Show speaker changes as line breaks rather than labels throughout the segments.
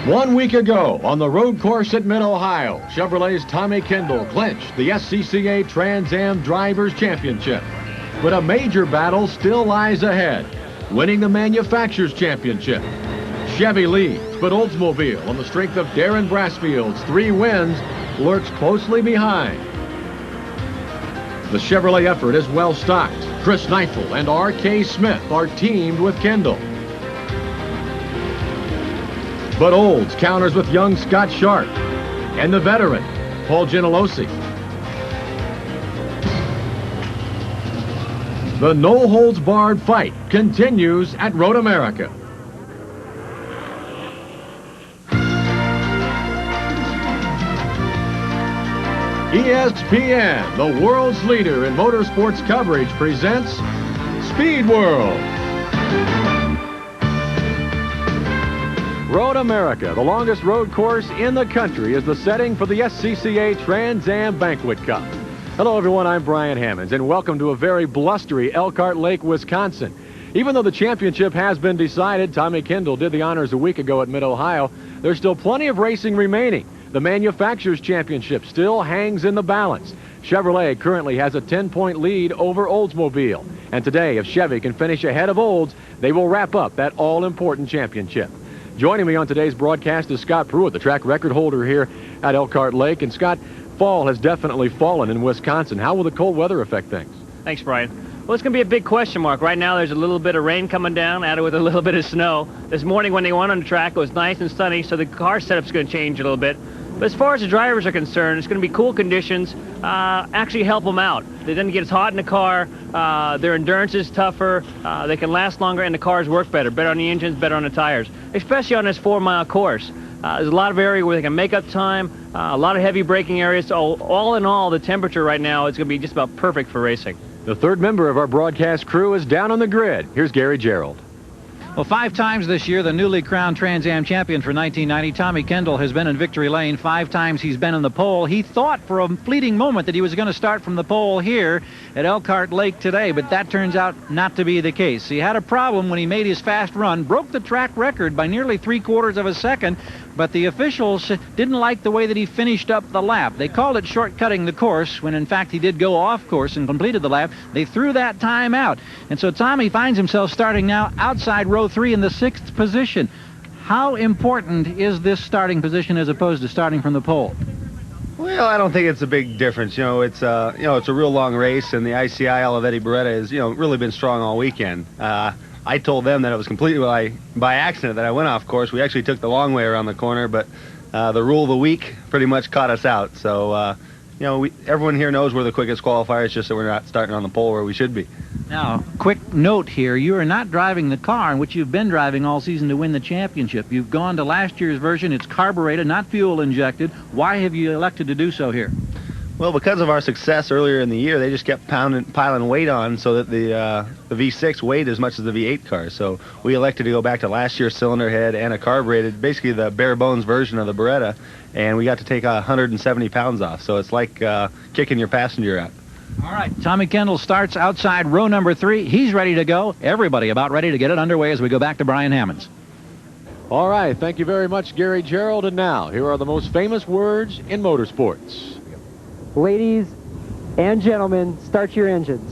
1 week ago, on the road course at Mid-Ohio, Chevrolet's Tommy Kendall clinched the SCCA Trans Am Drivers' Championship. But a major battle still lies ahead, winning the Manufacturers' Championship. Chevy leads, but Oldsmobile, on the strength of Darren Brassfield's 3 wins, lurks closely behind. The Chevrolet effort is well stocked. Chris Neifel and R.K. Smith are teamed with Kendall. But Olds counters with young Scott Sharp and the veteran, Paul Gentilossi. The no-holds-barred fight continues at Road America. ESPN, the world's leader in motorsports coverage, presents Speed World. Road America, the longest road course in the country, is the setting for the SCCA Trans Am Banquet Cup. Hello everyone, I'm Brian Hammonds, and welcome to a very blustery Elkhart Lake, Wisconsin. Even though the championship has been decided, Tommy Kendall did the honors a week ago at Mid-Ohio, there's still plenty of racing remaining. The Manufacturers' Championship still hangs in the balance. Chevrolet currently has a 10-point lead over Oldsmobile. And today, if Chevy can finish ahead of Olds, they will wrap up that all-important championship. Joining me on today's broadcast is Scott Pruitt, the track record holder here at Elkhart Lake. And Scott, fall has definitely fallen in Wisconsin. How will the cold weather affect things?
Thanks, Brian. Well, it's going to be a big question mark. Right now, there's a little bit of rain coming down, added with a little bit of snow. This morning when they went on the track, it was nice and sunny, so the car setup's going to change a little bit. But as far as the drivers are concerned, it's going to be cool conditions, actually help them out. They didn't get as hot in the car, their endurance is tougher, they can last longer, and the cars work better on the engines, better on the tires, especially on this 4-mile course. There's a lot of area where they can make up time, a lot of heavy braking areas, so all in all, the temperature right now is going to be just about perfect for racing.
The third member of our broadcast crew is down on the grid. Here's Gary Gerald.
Well, 5 times this year, the newly crowned Trans Am champion for 1990, Tommy Kendall, has been in victory lane. 5 times he's been in the pole. He thought for a fleeting moment that he was going to start from the pole here at Elkhart Lake today, but that turns out not to be the case. He had a problem when he made his fast run, broke the track record by nearly 3/4 of a second, but the officials didn't like the way that he finished up the lap. They called it shortcutting the course, when in fact he did go off course and completed the lap. They threw that time out. And so Tommy finds himself starting now outside row 3 in the 6th position. How important is this starting position as opposed to starting from the pole?
Well, I don't think it's a big difference. It's a real long race, and the ICI Olivetti Beretta has, really been strong all weekend. I told them that it was completely by accident that I went off course. We actually took the long way around the corner, but the rule of the week pretty much caught us out. So, everyone here knows we're the quickest qualifier. It's just that we're not starting on the pole where we should be.
Now, quick note here. You are not driving the car in which you've been driving all season to win the championship. You've gone to last year's version. It's carbureted, not fuel injected. Why have you elected to do so here?
Well, because of our success earlier in the year, they just kept piling weight on so that the V6 weighed as much as the V8 car. So we elected to go back to last year's cylinder head and a carbureted, basically the bare bones version of the Beretta, and we got to take 170 pounds off. So it's like kicking your passenger out.
All right, Tommy Kendall starts outside row number 3. He's ready to go. Everybody about ready to get it underway as we go back to Brian Hammonds.
All right, thank you very much, Gary Gerald. And now, here are the most famous words in motorsports.
Ladies and gentlemen, start your engines.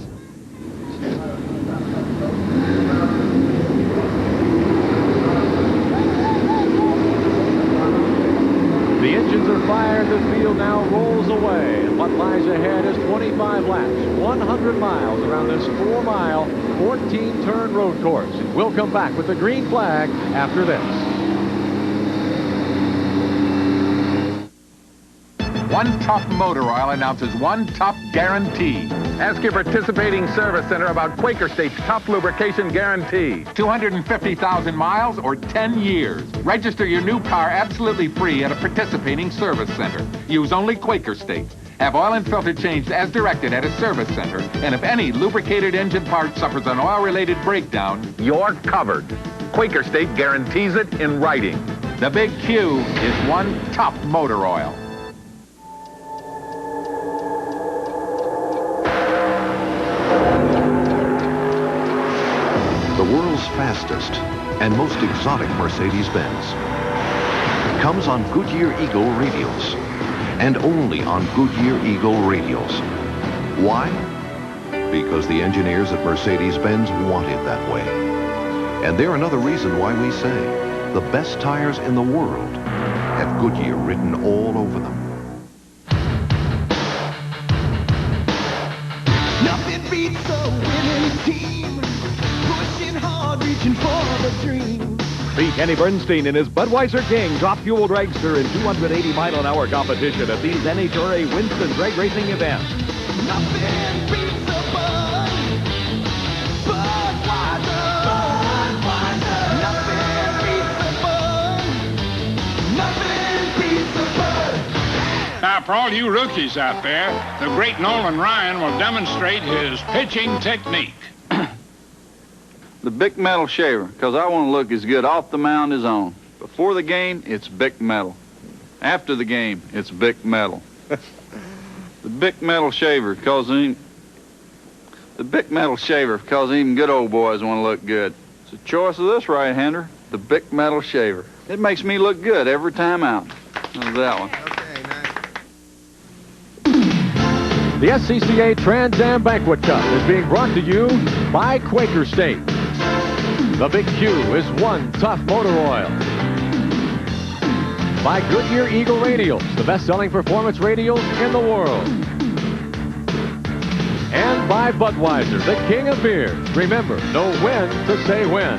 The engines are fired, the field now rolls away, and what lies ahead is 25 laps, 100 miles around this 4-mile, 14-turn road course. And we'll come back with the green flag after this.
One Top Motor Oil announces One Top Guarantee. Ask your participating service center about Quaker State's top lubrication guarantee. 250,000 miles or 10 years. Register your new car absolutely free at a participating service center. Use only Quaker State. Have oil and filter changed as directed at a service center. And if any lubricated engine part suffers an oil-related breakdown, you're covered. Quaker State guarantees it in writing. The big Q is One Top Motor Oil.
The world's fastest and most exotic Mercedes-Benz. comes on Goodyear Eagle radials. And only on Goodyear Eagle radials. Why? Because the engineers at Mercedes-Benz want it that way. And they're another reason why we say the best tires in the world have Goodyear written all over them.
Nothing beats a winning team, pushing hard, reaching for the dream.
See Kenny Bernstein in his Budweiser King drop-fuel dragster in 280-mile-an-hour competition at these NHRA Winston drag racing events.
Nothing beats a Budweiser. Nothing beats a Bud. Nothing beats a Bud.
Now, for all you rookies out there, the great Nolan Ryan will demonstrate his pitching technique.
The Bic Metal shaver, because I want to look as good off the mound as on. Before the game, it's Bic Metal. After the game, it's Bic Metal. The Bic Metal shaver, because even good old boys want to look good. It's a choice of this right-hander, the Bic Metal shaver. It makes me look good every time out. How's that one?
The SCCA Trans Am Banquet Cup is being brought to you by Quaker State. The Big Q is one tough motor oil. By Goodyear Eagle Radials, the best-selling performance radials in the world. And by Budweiser, the king of beers. Remember, know when to say when.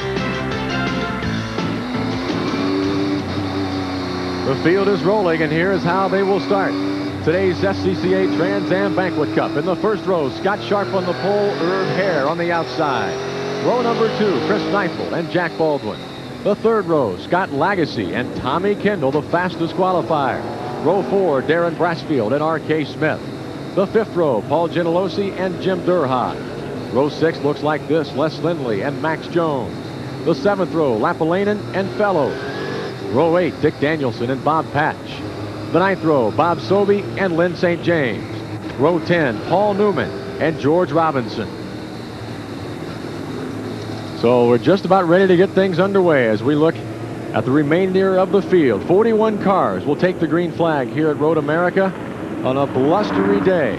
The field is rolling, and here is how they will start. Today's SCCA Trans Am Banquet Cup. In the first row, Scott Sharp on the pole, Herb Hare on the outside. Row number 2, Chris Neifel and Jack Baldwin. The third row, Scott Lagacy and Tommy Kendall, the fastest qualifier. Row 4, Darren Brasfield and R.K. Smith. The fifth row, Paul Gentilossi and Jim Durhad. Row 6 looks like this, Les Lindley and Max Jones. The seventh row, Lapalainen and Fellows. Row 8, Dick Danielson and Bob Patch. The ninth row, Bob Sobey and Lynn St. James. Row 10, Paul Newman and George Robinson. So we're just about ready to get things underway as we look at the remainder of the field. 41 cars will take the green flag here at Road America on a blustery day.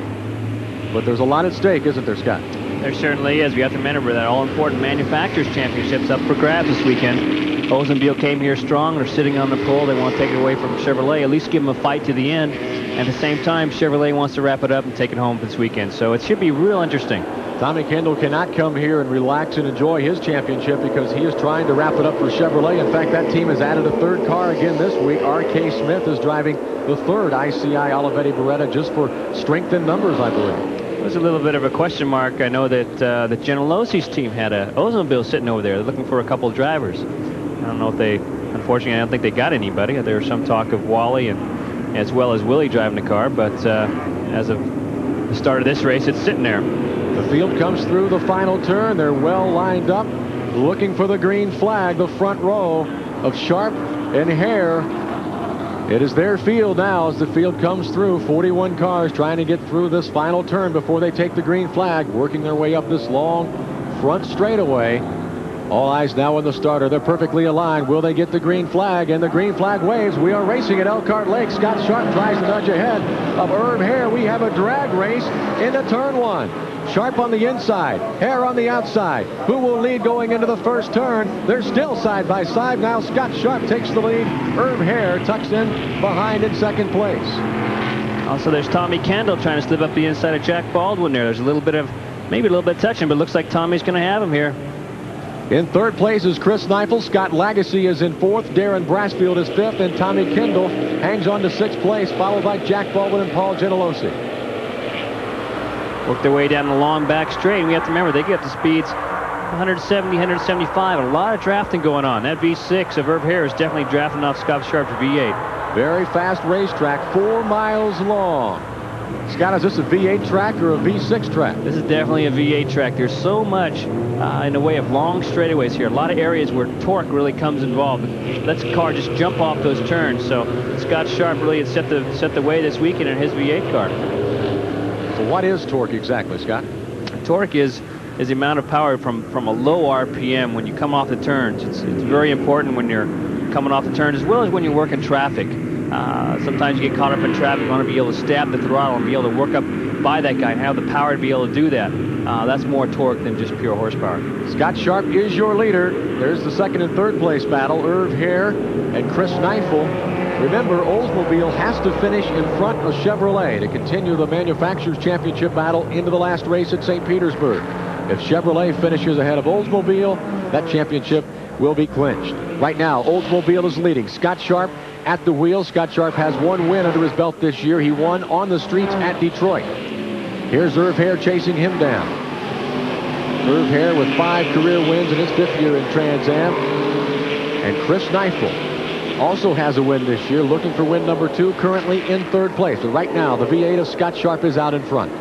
But there's a lot at stake, isn't there, Scott?
There certainly is. We have to remember that all-important manufacturers championships up for grabs this weekend. Oldsmobile came here strong. They're sitting on the pole. They want to take it away from Chevrolet, at least give them a fight to the end. At the same time, Chevrolet wants to wrap it up and take it home this weekend. So it should be real interesting.
Tommy Kendall cannot come here and relax and enjoy his championship because he is trying to wrap it up for Chevrolet. In fact, that team has added a third car again this week. R.K. Smith is driving the third ICI Olivetti Beretta just for strength in numbers, I believe.
There's a little bit of a question mark. I know that the Gentilosi's team had a Oldsmobile sitting over there. They're looking for a couple of drivers. I don't know if they, unfortunately, I don't think they got anybody. There was some talk of Wally and as well as Willie driving the car, but as of the start of this race, it's sitting there.
The field comes through the final turn. They're well lined up, looking for the green flag. The front row of Sharp and Hare. It is their field now as the field comes through. 41 cars trying to get through this final turn before they take the green flag, working their way up this long front straightaway. All eyes now on the starter. They're perfectly aligned. Will they get the green flag? And the green flag waves. We are racing at Elkhart Lake. Scott Sharp tries to nudge ahead of Herb Hare. We have a drag race into turn 1. Sharp on the inside, Hare on the outside. Who will lead going into the first turn? They're still side by side. Now Scott Sharp takes the lead. Herb Hare tucks in behind in second place.
Also, there's Tommy Kendall trying to slip up the inside of Jack Baldwin there. There's a little bit of, maybe a little bit touching, but it looks like Tommy's going to have him here.
In third place is Chris Neifel. Scott Lagacy is in fourth. Darren Brasfield is fifth. And Tommy Kendall hangs on to sixth place, followed by Jack Baldwin and Paul Gentilossi.
Work their way down the long back straight. And we have to remember, they get the speeds 170, 175. A lot of drafting going on. That V6 of Herb Hare is definitely drafting off Scott Sharp's V8.
Very fast racetrack, 4 miles long. Scott, is this a V8 track or a V6 track?
This is definitely a V8 track. There's so much in the way of long straightaways here. A lot of areas where torque really comes involved. Lets the car just jump off those turns. So Scott Sharp really has set the way this weekend in his V8 car.
So what is torque exactly, Scott?
Torque is the amount of power from a low RPM when you come off the turns. It's very important when you're coming off the turns, as well as when you work in traffic. Sometimes you get caught up in traffic. You want to be able to stab the throttle and be able to work up by that guy and have the power to be able to do that. That's more torque than just pure horsepower.
Scott Sharp is your leader. There's the second and third place battle. Irv Hare and Chris Neifel. Remember, Oldsmobile has to finish in front of Chevrolet to continue the Manufacturers' Championship battle into the last race at St. Petersburg. If Chevrolet finishes ahead of Oldsmobile, that championship will be clinched. Right now, Oldsmobile is leading. Scott Sharp at the wheel. Scott Sharp has one win under his belt this year. He won on the streets at Detroit. Here's Irv Hare chasing him down. Irv Hare with 5 career wins in his 5th year in Trans Am. And Chris Neifel also has a win this year, looking for win number 2, currently in 3rd place. But right now, the V8 of Scott Sharp is out in front.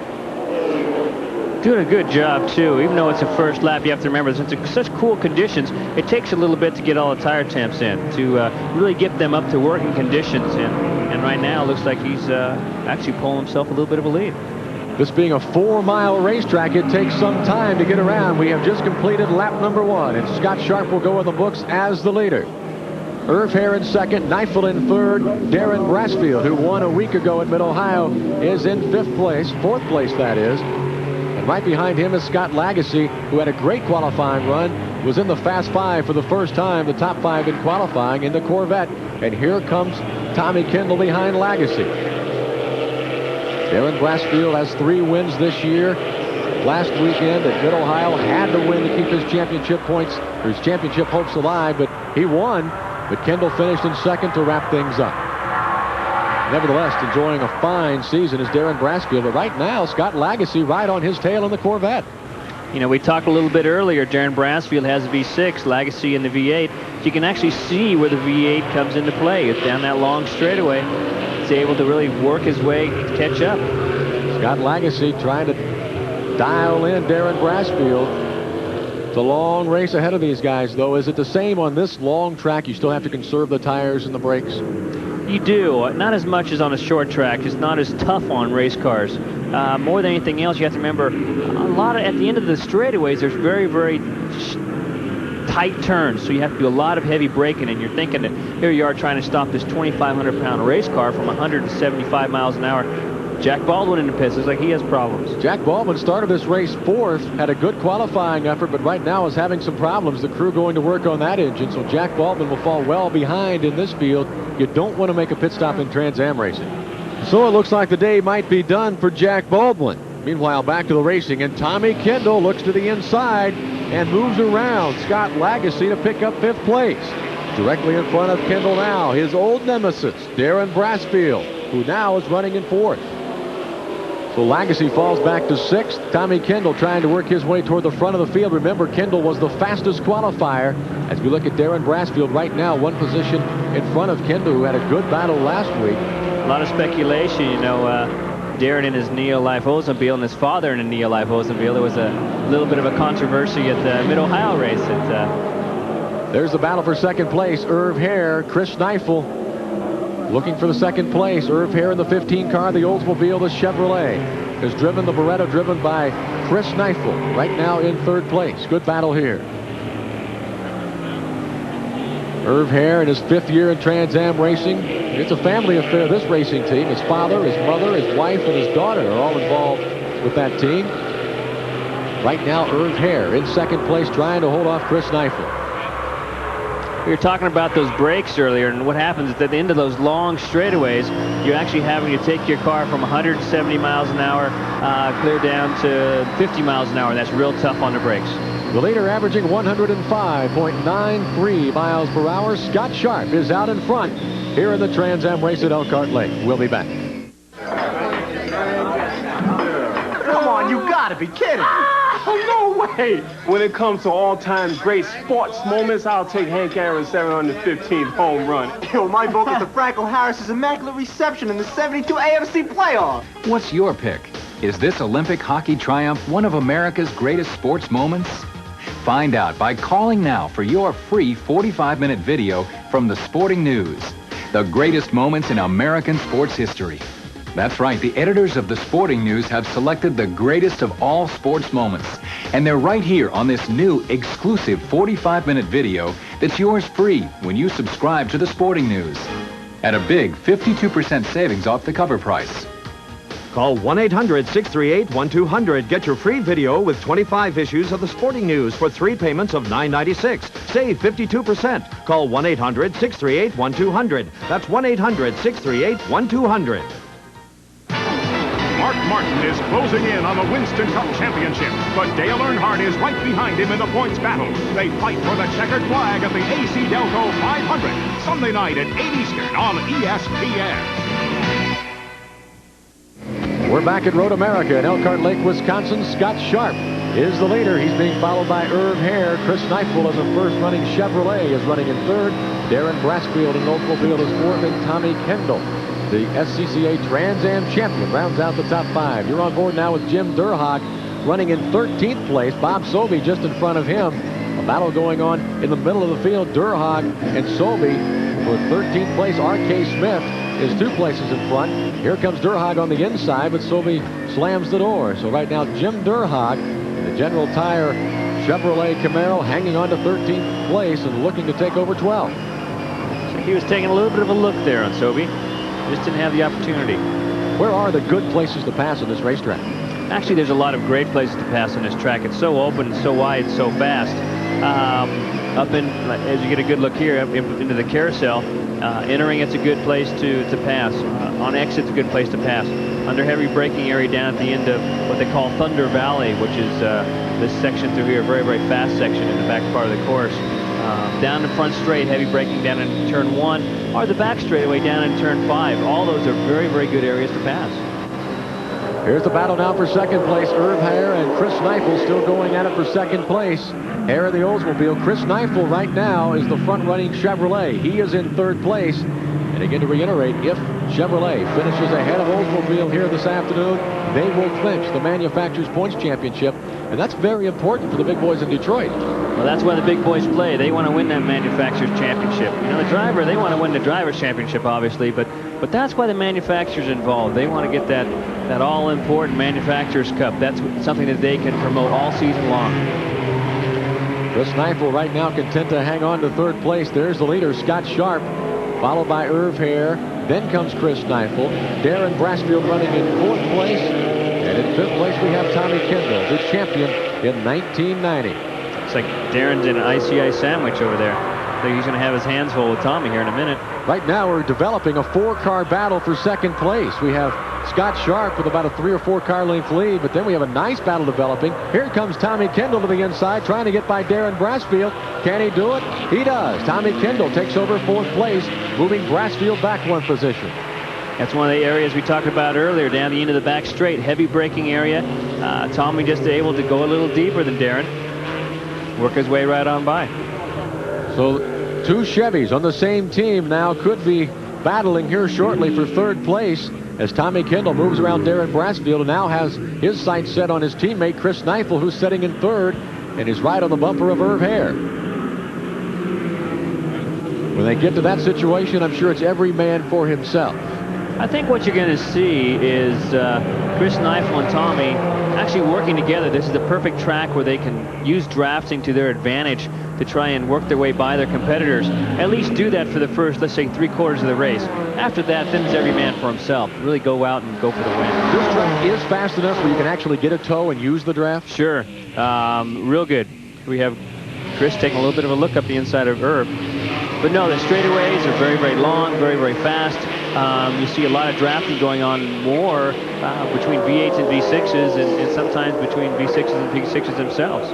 Doing a good job, too. Even though it's a first lap, you have to remember, since it's such cool conditions, it takes a little bit to get all the tire temps in, to really get them up to working conditions. And right now, it looks like he's actually pulling himself a little bit of a lead.
This being a 4-mile racetrack, it takes some time to get around. We have just completed lap number 1, and Scott Sharp will go in the books as the leader. Irv Hare in second, Neifel in third. Darren Brasfield, who won a week ago at Mid-Ohio, is in 5th place, 4th place that is. And right behind him is Scott Lagasse, who had a great qualifying run, was in the Fast 5 for the first time, the top 5 in qualifying in the Corvette. And here comes Tommy Kendall behind Lagasse. Darren Brasfield has 3 wins this year. Last weekend at Mid-Ohio, had to win to keep his championship points, or his championship hopes alive, but he won. But Kendall finished in second to wrap things up. Nevertheless, enjoying a fine season is Darren Brasfield. But right now, Scott Lagasse right on his tail in the Corvette.
You know, we talked a little bit earlier. Darren Brasfield has the V6, Lagasse in the V8. So you can actually see where the V8 comes into play. It's down that long straightaway. He's able to really work his way to catch up.
Scott Lagasse trying to dial in Darren Brasfield. It's a long race ahead of these guys, though. Is it the same on this long track? You still have to conserve the tires and the brakes?
You do. Not as much as on a short track. It's not as tough on race cars. More than anything else, you have to remember, at the end of the straightaways, there's very, very tight turns, so you have to do a lot of heavy braking, and you're thinking that here you are trying to stop this 2,500-pound race car from 175 miles an hour. Jack Baldwin in the pits. It's like he has problems.
Jack Baldwin started this race 4th, had a good qualifying effort, but right now is having some problems. The crew going to work on that engine, so Jack Baldwin will fall well behind in this field. You don't want to make a pit stop in Trans Am racing. So it looks like the day might be done for Jack Baldwin. Meanwhile, back to the racing, and Tommy Kendall looks to the inside and moves around Scott Lagasse to pick up 5th place. Directly in front of Kendall now, his old nemesis, Darren Brasfield, who now is running in 4th. So Lagasse falls back to 6th. Tommy Kendall trying to work his way toward the front of the field. Remember, Kendall was the fastest qualifier. As we look at Darren Brasfield right now, 1 position in front of Kendall, who had a good battle last week.
A lot of speculation, you know, Darren in his Neo-Life Oldsmobile and his father in a Neo-Life Oldsmobile. There was a little bit of a controversy at the Mid-Ohio race.
There's the battle for 2nd place. Irv Hare, Chris Neifel looking for the 2nd place. Irv Hare in the 15 car, the Oldsmobile, the Chevrolet, has driven the Beretta, driven by Chris Neifel, right now in 3rd place. Good battle here. Irv Hare in his 5th year in Trans Am racing. It's a family affair, this racing team. His father, his mother, his wife, and his daughter are all involved with that team. Right now, Irv Hare in 2nd place, trying to hold off Chris Neifel.
We were talking about those brakes earlier, and what happens is at the end of those long straightaways, you're actually having to take your car from 170 miles an hour clear down to 50 miles an hour. That's real tough on the brakes.
The leader averaging 105.93 miles per hour. Scott Sharp is out in front here in the Trans Am race at Elkhart Lake. We'll be back.
Come on, you gotta be kidding. No way! When it comes to all-time great sports moments, I'll take Hank Aaron's 715th home run.
Yo, my vote is to Franco Harris's immaculate reception in the 72 AFC playoff.
What's your pick? Is this Olympic hockey triumph one of America's greatest sports moments? Find out by calling now for your free 45-minute video from the Sporting News. The greatest moments in American sports history. That's right. The editors of the Sporting News have selected the greatest of all sports moments. And they're right here on this new exclusive 45-minute video that's yours free when you subscribe to the Sporting News. At a big 52% savings off the cover price.
Call 1-800-638-1200. Get your free video with 25 issues of the Sporting News for 3 payments of $9.96. Save 52%. Call 1-800-638-1200. That's 1-800-638-1200.
Mark Martin is closing in on the Winston Cup Championship, but Dale Earnhardt is right behind him in the points battle. They fight for the checkered flag at the AC Delco 500, Sunday night at 8 Eastern on ESPN.
We're back at Road America in Elkhart Lake, Wisconsin. Scott Sharp is the leader. He's being followed by Irv Hare. Chris Neifel as a first-running Chevrolet is running in third. Darren Brasfield in Oldsmobile is fourth, and Tommy Kendall, the SCCA Trans Am champion, rounds out the top 5. You're on board now with Jim Durhag running in 13th place. Bob Sobey just in front of him. A battle going on in the middle of the field. Durhag and Sobey for 13th place. R.K. Smith is 2 places in front. Here comes Durhag on the inside, but Sobey slams the door. So right now, Jim Durhag in the General Tire Chevrolet Camaro hanging on to 13th place and looking to take over 12.
He was taking a little bit of a look there on Sobey. Just didn't have the opportunity.
Where are the good places to pass on this racetrack?
Actually, there's a lot of great places to pass on this track. It's so open, and so wide, and so fast. Up in, as you get a good look here, up into the carousel, entering, it's a good place to pass. On exit, it's a good place to pass. Under heavy braking area down at the end of what they call Thunder Valley, which is this section through here, a very, very fast section in the back part of the course. Down the front straight, heavy braking down in turn 1, or the back straightaway down in turn 5. All those are very, very good areas to pass.
Here's the battle now for second place. Irv Hare and Chris Neifel still going at it for second place. Hare in the Oldsmobile. Chris Neifel right now is the front-running Chevrolet. He is in third place. And again, to reiterate, if Chevrolet finishes ahead of Oldsmobile here this afternoon, they will clinch the Manufacturers' Points Championship. And that's very important for the big boys in Detroit.
Well, that's why the big boys play. They want to win that Manufacturers' Championship. You know, the driver, they want to win the Drivers' Championship, obviously, but that's why the manufacturers involved. They want to get that all-important Manufacturers' Cup. That's something that they can promote all season long.
Chris Neifel right now content to hang on to third place. There's the leader, Scott Sharp, followed by Irv Hare. Then comes Chris Neifel. Darren Brasfield running in fourth place. And in fifth place, we have Tommy Kendall, the champion in 1990.
It's like Darren's in an ICI sandwich over there. I think he's going to have his hands full with Tommy here in a minute.
Right now, we're developing a 4-car battle for second place. We have Scott Sharp with about a 3 or 4 car length lead, but then we have a nice battle developing. Here comes Tommy Kendall to the inside, trying to get by Darren Brasfield. Can he do it? He does. Tommy Kendall takes over fourth place, moving Brasfield back 1 position.
That's one of the areas we talked about earlier, down the end of the back straight, heavy braking area. Tommy just able to go a little deeper than Darren, work his way right on by.
So 2 Chevys on the same team now could be battling here shortly for third place as Tommy Kendall moves around Darren Brasfield and now has his sights set on his teammate Chris Neifel, who's sitting in third and is right on the bumper of Irv Hare. When they get to that situation, I'm sure it's every man for himself.
I think what you're going to see is Chris Neifel and Tommy actually working together. This is the perfect track where they can use drafting to their advantage to try and work their way by their competitors. At least do that for the first, let's say, 3/4 of the race. After that, then it's every man for himself. Really go out and go for the win.
This track is fast enough where you can actually get a tow and use the draft?
Sure. Real good. We have Chris taking a little bit of a look up the inside of Irv. But no, the straightaways are very, very long, very, very fast. You see a lot of drafting going on more between V8s and V6s and sometimes between V6s and P6s themselves.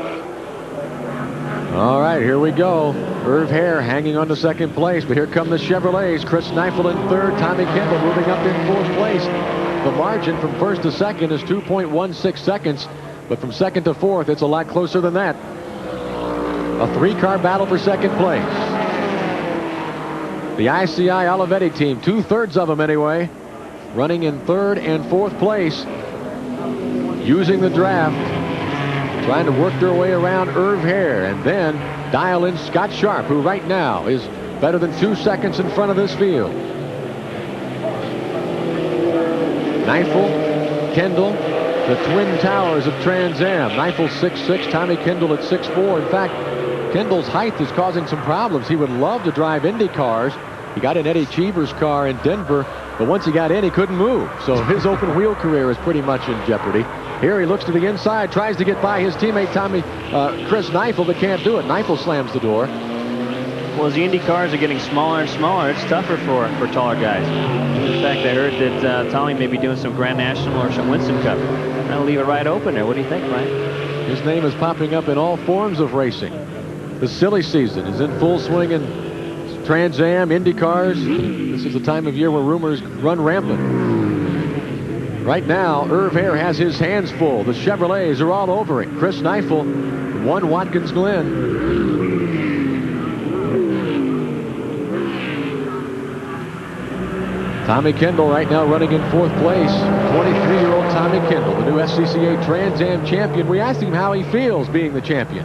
All right, here we go. Irv Hare hanging on to second place, but here come the Chevrolets. Chris Neifel in third, Tommy Kendall moving up in fourth place. The margin from first to second is 2.16 seconds, but from second to fourth, it's a lot closer than that. A 3-car battle for second place. The ICI Olivetti team, 2/3 of them anyway, running in third and fourth place, using the draft, trying to work their way around Irv Hare and then dial in Scott Sharp, who right now is better than 2 seconds in front of this field. Neifel, Kendall, the twin towers of Trans Am. Neifel 6'6", Tommy Kendall at 6'4". In fact, Kendall's height is causing some problems. He would love to drive Indy cars. He got in Eddie Cheever's car in Denver, but once he got in, he couldn't move. So his open wheel career is pretty much in jeopardy. Here he looks to the inside, tries to get by his teammate Chris Neifel, but can't do it. Neifel slams the door.
Well, as the Indy cars are getting smaller and smaller, it's tougher for taller guys. In fact, I heard that Tommy may be doing some Grand National or some Winston Cup. I'll leave it right open there. What do you think, Brian?
His name is popping up in all forms of racing. The silly season is in full swing in Trans Am, Indy cars. This is the time of year where rumors run rampant. Right now, Irv Hare has his hands full. The Chevrolets are all over it. Chris Neifel won Watkins Glen. Tommy Kendall right now running in 4th place. 23-year-old Tommy Kendall, the new SCCA Trans Am champion. We asked him how he feels being the champion.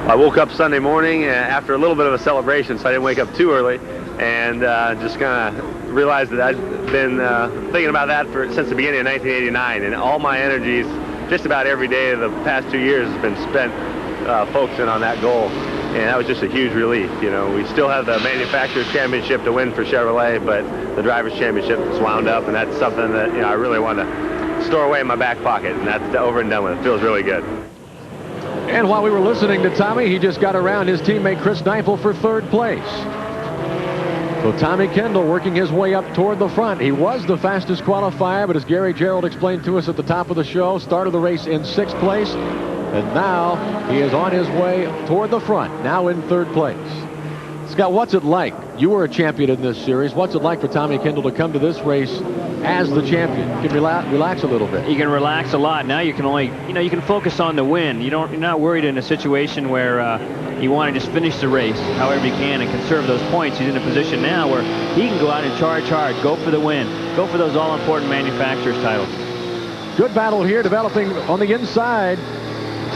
I woke up Sunday morning after a little bit of a celebration, so I didn't wake up too early, and just kind of realized that I'd been thinking about that since the beginning of 1989, and all my energies, just about every day of the past 2 years, has been spent focusing on that goal, and that was just a huge relief. You know, we still have the manufacturer's championship to win for Chevrolet, but the driver's championship is wound up, and that's something that I really want to store away in my back pocket, and that's over and done with. It feels really good.
And while we were listening to Tommy, he just got around his teammate Chris Neifel for 3rd place. So Tommy Kendall working his way up toward the front. He was the fastest qualifier, but as Gary Gerald explained to us at the top of the show, started the race in 6th place, and now he is on his way toward the front, now in 3rd place. Scott, what's it like? You were a champion in this series. What's it like for Tommy Kendall to come to this race as the champion? You can relax a little bit.
You can relax a lot. Now you can only, you can focus on the win. You're not worried in a situation where you want to just finish the race however you can and conserve those points. He's in a position now where he can go out and charge hard, go for the win, go for those all-important manufacturers titles.
Good battle here developing on the inside.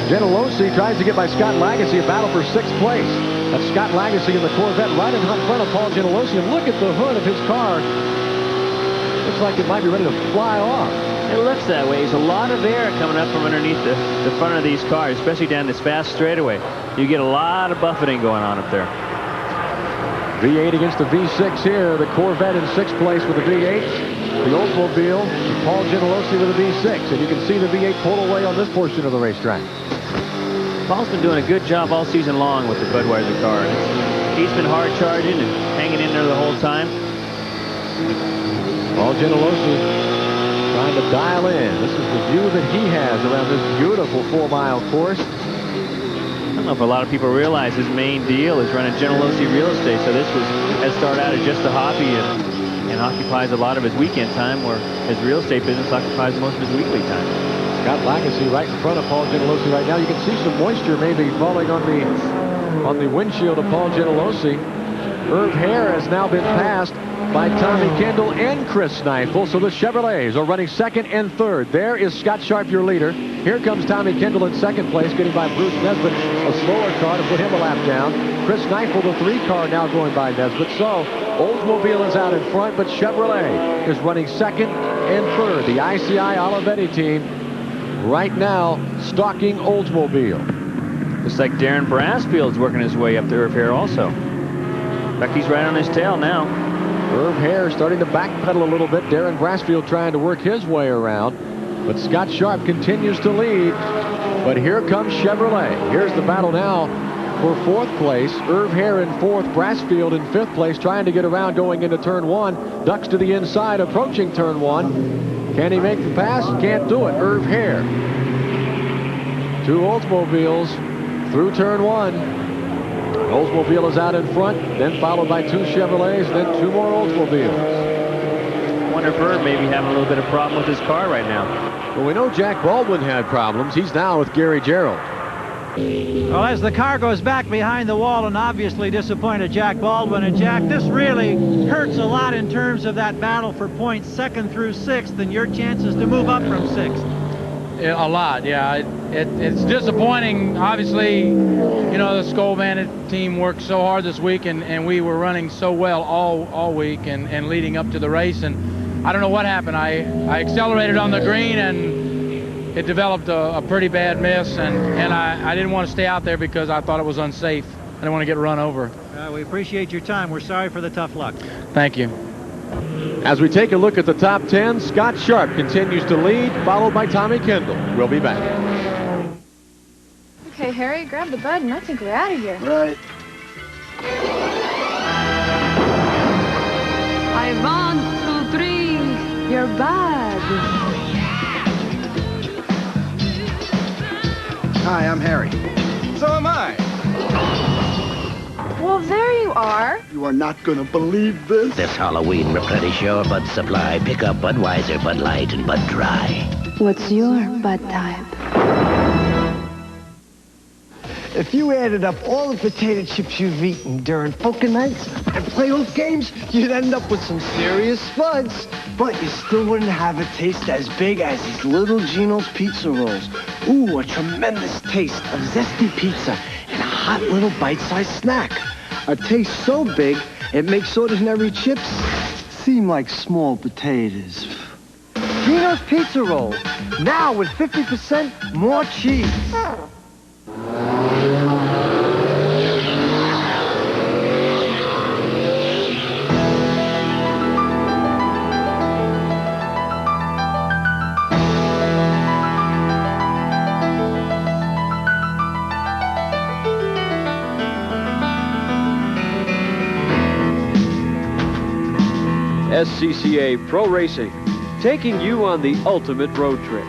Genelosi tries to get by Scott Lagasse, a battle for 6th place. That's Scott Lagasse in the Corvette right in front of Paul Genelosi. And look at the hood of his car. Looks like it might be ready to fly off.
It looks that way. There's a lot of air coming up from underneath the front of these cars, especially down this fast straightaway. You get a lot of buffeting going on up there.
V8 against the V6 here. The Corvette in 6th place with the V8. The Oldsmobile, Paul Genelosi with a V6. And you can see the V8 pull away on this portion of the racetrack.
Paul's been doing a good job all season long with the Budweiser car. He's been hard charging and hanging in there the whole time.
Paul Genelosi trying to dial in. This is the view that he has around this beautiful 4-mile course.
I don't know if a lot of people realize his main deal is running Genelosi Real Estate. So this has started out as just a hobby and occupies a lot of his weekend time, where his real estate business occupies most of his weekly time.
Scott Lagasse right in front of Paul Genelosi right now. You can see some moisture maybe falling on the windshield of Paul Genelosi. Irv Hare has now been passed by Tommy Kendall and Chris Neifel. So the Chevrolets are running 2nd and 3rd. There is Scott Sharp, your leader. Here comes Tommy Kendall in 2nd place, getting by Bruce Nesbitt, a slower car to put him a lap down. Chris Neifel, the 3 car, now going by Nesbitt. So Oldsmobile is out in front, but Chevrolet is running 2nd and 3rd. The ICI Olivetti team right now stalking Oldsmobile.
Looks like Darren Brassfield's working his way up to Irv Hare also. In fact, he's right on his tail now.
Irv Hare starting to backpedal a little bit. Darren Brassfield trying to work his way around. But Scott Sharp continues to lead. But here comes Chevrolet. Here's the battle now for 4th place. Irv Hare in 4th, Brassfield in 5th place, trying to get around going into turn 1. Ducks to the inside, approaching turn 1. Can he make the pass? Can't do it. Irv Hare. 2 Oldsmobiles through turn 1. Oldsmobile is out in front, then followed by 2 Chevrolets, then 2 more Oldsmobiles.
I wonder if Irv may be having a little bit of problem with his car right now.
Well, we know Jack Baldwin had problems. He's now with Gary Gerald.
Well, as the car goes back behind the wall, and obviously disappointed Jack Baldwin. And Jack, this really hurts a lot in terms of that battle for points 2nd through 6th and your chances to move up from 6th. A lot, yeah. It's disappointing. Obviously, you know, the Skoll Bandit team worked so hard this week, and we were running so well all week and leading up to the race. And I don't know what happened. I accelerated on the green, and it developed a pretty bad miss. And I didn't want to stay out there because I thought it was unsafe. I didn't want to get run over.
We appreciate your time. We're sorry for the tough luck.
Thank you.
As we take a look at the top 10, Scott Sharp continues to lead, followed by Tommy Kendall. We'll be back.
Okay, Harry, grab the bud, and I think we're out of here.
Right.
I want to drink your bud.
Hi, I'm Harry.
So am I.
Well, there you are.
You are not going to believe this.
This Halloween, replenish your Bud supply. Pick up Budweiser, Bud Light, and Bud Dry.
What's your bud type?
If you added up all the potato chips you've eaten during poker nights and playoff games, you'd end up with some serious spuds. But you still wouldn't have a taste as big as these little Gino's pizza rolls. Ooh, a tremendous taste of zesty pizza and a hot little bite-sized snack. A taste so big, it makes ordinary chips seem like small potatoes. Gino's Pizza Roll, now with 50% more cheese.
SCCA Pro Racing, taking you on the ultimate road trip.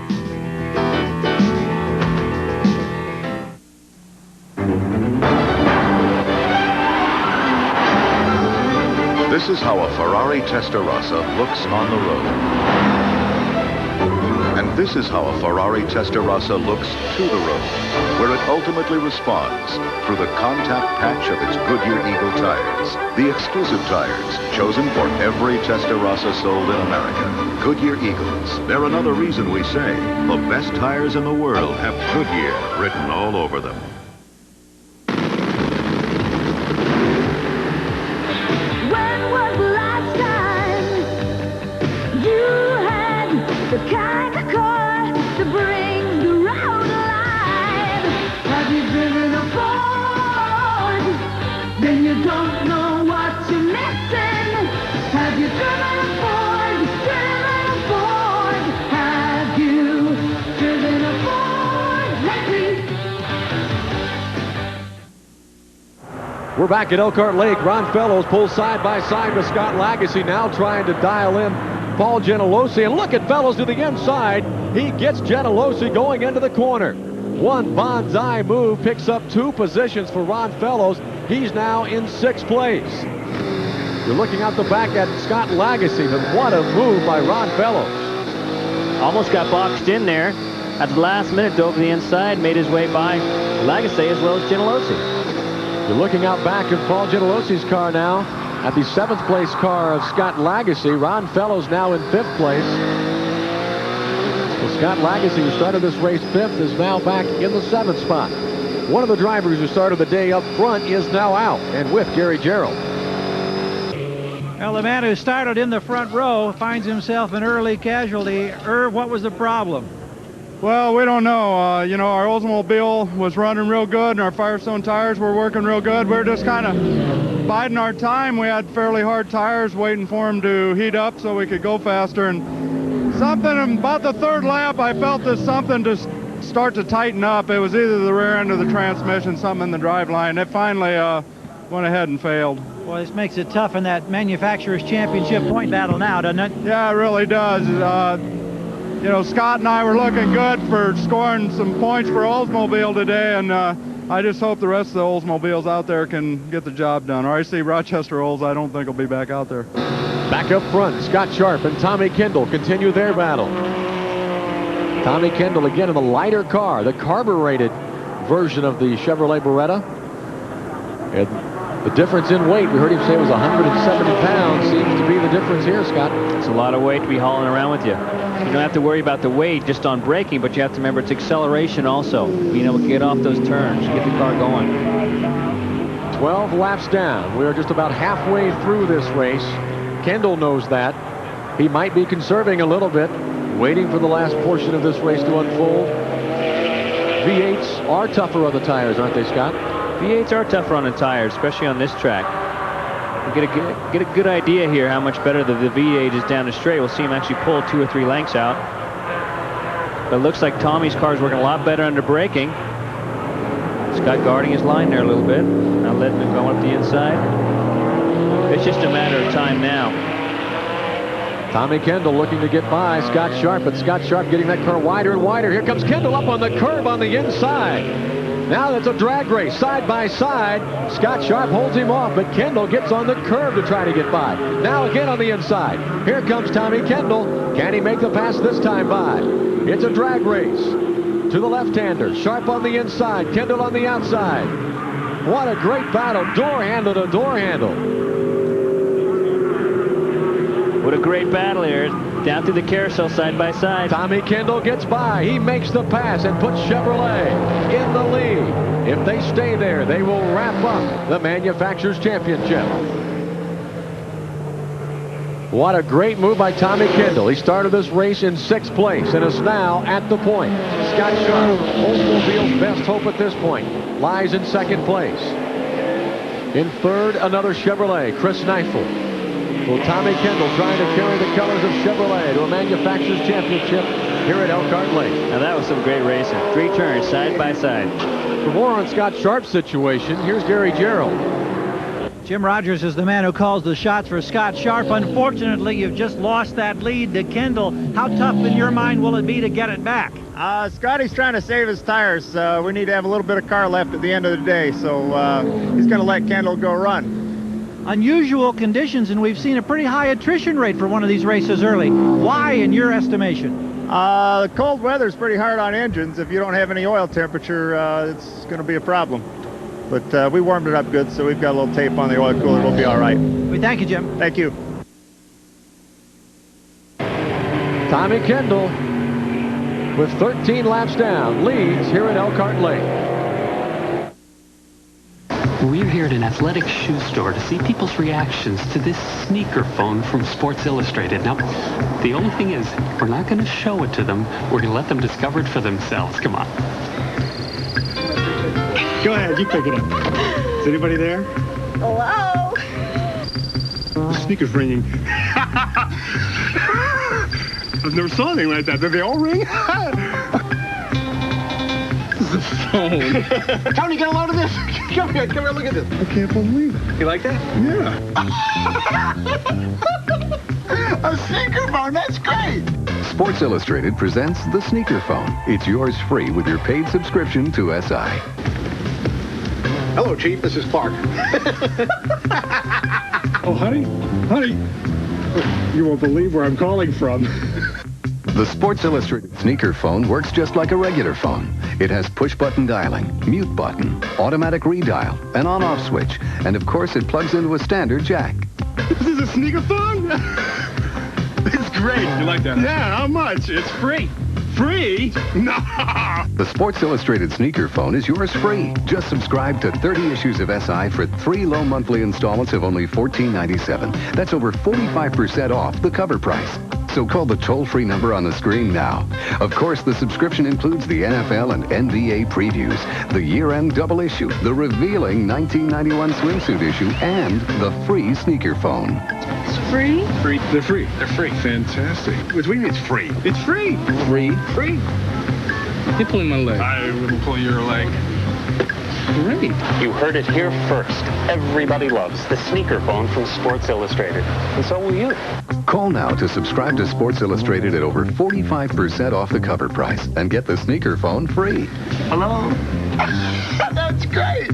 This is how a Ferrari Testarossa looks on the road. And this is how a Ferrari Testarossa looks to the road, where it ultimately responds through the contact patch of its Goodyear Eagle tires. The exclusive tires chosen for every Testarossa sold in America. Goodyear Eagles. They're another reason we say the best tires in the world have Goodyear written all over them.
When was the last time you had the kind of car that brings the road alive? Have you driven a Ford? Then you don't know what you're missing. Have you driven a Ford? Driven a Ford? Have you driven a Ford lately?
We're back at Elkhart Lake. Ron Fellows pulls side by side with Scott Lagasse, now trying to dial in Paul Gentilossi. And look at Fellows to the inside. He gets Gentilossi going into the corner. One bonsai move picks up 2 positions for Ron Fellows. He's now in 6th place. You're looking out the back at Scott Lagasse, but what a move by Ron Fellows.
Almost got boxed in there. At the last minute, dove to the inside, made his way by Lagasse as well as Gentilossi.
You're looking out back at Paul Gentilossi's car now. At the 7th place car of Scott Lagasse. Ron Fellows now in 5th place. Well, Scott Lagasse, who started this race 5th, is now back in the 7th spot. One of the drivers who started the day up front is now out, and with Gary Gerald.
Well, the man who started in the front row finds himself an early casualty. Irv, what was the problem?
Well, we don't know. You know, our Oldsmobile was running real good, and our Firestone tires were working real good. We're just kind of biding our time. We had fairly hard tires, waiting for them to heat up so we could go faster. And something about the 3rd lap, I felt that something just start to tighten up. It was either the rear end of the transmission, something in the driveline. It finally went ahead and failed.
Well, this makes it tough in that manufacturer's championship point battle now, doesn't it?
Yeah, it really does. You know, Scott and I were looking good for scoring some points for Oldsmobile today, and I just hope the rest of the Oldsmobiles out there can get the job done. Or I see Rochester Olds, I don't think will be back out there.
Back up front, Scott Sharp and Tommy Kendall continue their battle. Tommy Kendall again in the lighter car, the carbureted version of the Chevrolet Beretta. And The difference in weight, we heard him say it was 170 pounds, seems to be the difference here, Scott.
It's a lot of weight to be hauling around with you. You don't have to worry about the weight just on braking, but you have to remember it's acceleration also. Being able to get off those turns, get the car going.
12 laps down. We are just about halfway through this race. Kendall knows that. He might be conserving a little bit, waiting for the last portion of this race to unfold. V8s are tougher on the tires, aren't they, Scott?
V8s are tougher on the tires, especially on this track. We'll get a good idea here how much better the V8 is down the straight. We'll see him actually pull 2 or 3 lengths out. But it looks like Tommy's car is working a lot better under braking. Scott guarding his line there a little bit. Not letting him go up the inside. It's just a matter of time now.
Tommy Kendall looking to get by Scott Sharp, but Scott Sharp getting that car wider and wider. Here comes Kendall up on the curb on the inside. Now it's a drag race, side by side. Scott Sharp holds him off, but Kendall gets on the curb to try to get by. Now again on the inside. Here comes Tommy Kendall. Can he make the pass this time by? It's a drag race. To the left-hander. Sharp on the inside. Kendall on the outside. What a great battle. Door handle to door handle.
What a great battle here. Down through the carousel side by side.
Tommy Kendall gets by. He makes the pass and puts Chevrolet in the lead. If they stay there, they will wrap up the Manufacturers Championship. What a great move by Tommy Kendall. He started this race in 6th place and is now at the point. Scott Sharp, Oldsmobile's best hope at this point, lies in 2nd place. In 3rd, another Chevrolet, Chris Neifel. Well, Tommy Kendall trying to carry the colors of Chevrolet to a Manufacturers Championship here at Elkhart Lake.
Now that was some great racing. 3 turns side by side.
For more on Scott Sharp's situation, here's Gary Gerald.
Jim Rogers is the man who calls the shots for Scott Sharp. Unfortunately, you've just lost that lead to Kendall. How tough in your mind will it be to get it back?
Scotty's trying to save his tires. We need to have a little bit of car left at the end of the day, so he's going to let Kendall go run.
Unusual conditions, and we've seen a pretty high attrition rate for one of these races early. Why, in your estimation?
The cold weather's pretty hard on engines. If you don't have any oil temperature, it's going to be a problem. But we warmed it up good, so we've got a little tape on the oil cooler. We'll be all right.
We thank you, Jim.
Thank you.
Tommy Kendall, with 13 laps down, leads here at Elkhart Lake.
We're here at an athletic shoe store to see people's reactions to this sneaker phone from Sports Illustrated. Now, the only thing is, we're not going to show it to them. We're going to let them discover it for themselves. Come on.
Go ahead, you pick it up. Is anybody there?
Hello?
The sneaker's ringing. I've never saw anything like that. Did they all ring? The phone.
Tony, get a load of this. Come here, look at this.
I can't believe it.
You like that?
Yeah.
A sneaker phone, that's great.
Sports Illustrated presents the Sneaker Phone. It's yours free with your paid subscription to SI.
Hello, Chief. This is Clark. Oh, honey. You won't believe where I'm calling from.
The Sports Illustrated Sneaker Phone works just like a regular phone. It has push-button dialing, mute button, automatic redial, an on-off switch, and of course it plugs into a standard jack.
This is a sneaker phone? It's great. You like that? Yeah, how much? It's free. Free? No!
The Sports Illustrated Sneaker Phone is yours free. Just subscribe to 30 issues of SI for 3 low monthly installments of only $14.97. That's over 45% off the cover price. So call the toll-free number on the screen now. Of course, the subscription includes the NFL and NBA previews, the year-end double issue, the revealing 1991 swimsuit issue, and the free sneaker phone.
It's free?
Free. They're free. They're free. Fantastic. What do you mean it's free? It's free. Free? Free. You're pulling my leg. I wouldn't pull your leg. Great.
You heard it here first. Everybody loves the sneaker phone from Sports Illustrated. And so will you.
Call now to subscribe to Sports Illustrated at over 45% off the cover price and get the sneaker phone free.
Hello? That's great.